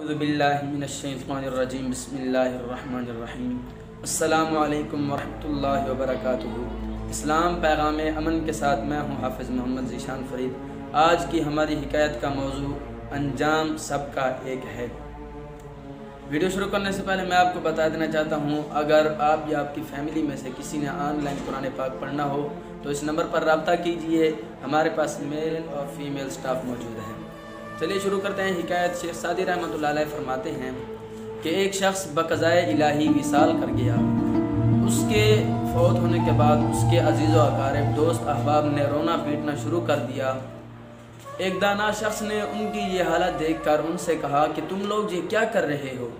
अऊज़ुबिल्लाहि मिनश्शैतानिर्रजीम बिस्मिल्लाहिर्रहमानिर्रहीम अस्सलामु अलैकुम वरहमतुल्लाहि वबरकातुहू। इस्लाम पैगाम अमन के साथ मैं हूँ हाफिज़ मोहम्मद ज़ीशान फ़रीद। आज की हमारी हिकायत का मौजू अंजाम सबका एक है। वीडियो शुरू करने से पहले मैं आपको बता देना चाहता हूँ, अगर आप या आपकी फ़ैमिली में से किसी ने ऑनलाइन कुरान पाक पढ़ना हो तो इस नंबर पर रब्ता कीजिए। हमारे पास मेल और फीमेल स्टाफ मौजूद है। चलिए शुरू करते हैं हिकायत। शेख सादी रहमतुल्लाह अलैह फरमाते हैं कि एक शख्स बक़ज़ाए इलाही विसाल कर गया। उसके फौत होने के बाद उसके अजीज़ व अकारिब दोस्त अहबाब ने रोना पीटना शुरू कर दिया। एक दाना शख्स ने उनकी ये हालत देखकर उनसे कहा कि तुम लोग ये क्या कर रहे हो?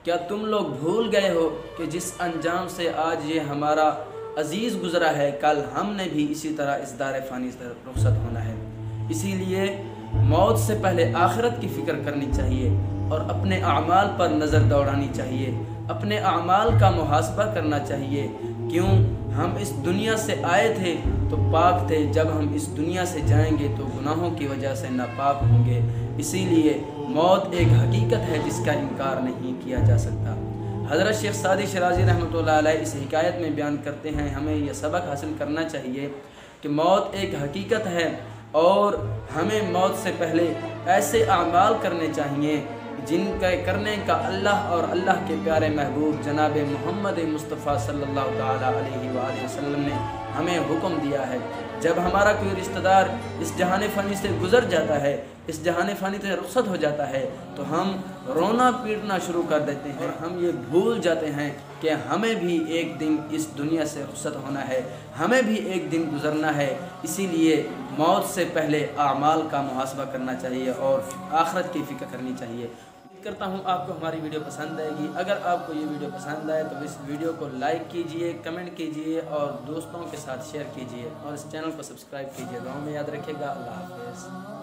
क्या तुम लोग भूल गए हो कि जिस अंजाम से आज ये हमारा अजीज़ गुज़रा है, कल हमने भी इसी तरह इस दार फ़ानी से रुखसत होना है। इसीलिए मौत से पहले आखिरत की फ़िक्र करनी चाहिए और अपने अमाल पर नज़र दौड़ानी चाहिए, अपने अमाल का मुहासबा करना चाहिए। क्यों? हम इस दुनिया से आए थे तो पाक थे, जब हम इस दुनिया से जाएंगे तो गुनाहों की वजह से नापाक होंगे। इसीलिए मौत एक हकीकत है जिसका इनकार नहीं किया जा सकता। हज़रत शेख सादी शिराज़ी रहमतुल्लाह अलैह इस हिकायत में बयान करते हैं, हमें यह सबक हासिल करना चाहिए कि मौत एक हकीकत है और हमें मौत से पहले ऐसे अमाल करने चाहिए जिनका करने का अल्लाह और अल्लाह के प्यारे महबूब जनाब मोहम्मद मुस्तफ़ा सल्लल्लाहु ताला अलैहि वसल्लम ने हमें हुक्म दिया है। जब हमारा कोई रिश्तेदार इस जहान फ़ानी से गुज़र जाता है, इस जहान फ़ानी से रुखसत हो जाता है, तो हम रोना पीटना शुरू कर देते हैं और हम ये भूल जाते हैं कि हमें भी एक दिन इस दुनिया से रुखसत होना है, हमें भी एक दिन गुज़रना है। इसीलिए मौत से पहले आमाल का मुहासबा करना चाहिए और आखिरत की फ़िक्र करनी चाहिए। करता हूँ आपको हमारी वीडियो पसंद आएगी। अगर आपको ये वीडियो पसंद आए तो इस वीडियो को लाइक कीजिए, कमेंट कीजिए और दोस्तों के साथ शेयर कीजिए और इस चैनल को सब्सक्राइब कीजिए। दुआ में याद रखिएगा। अल्लाह हाफ़िज़।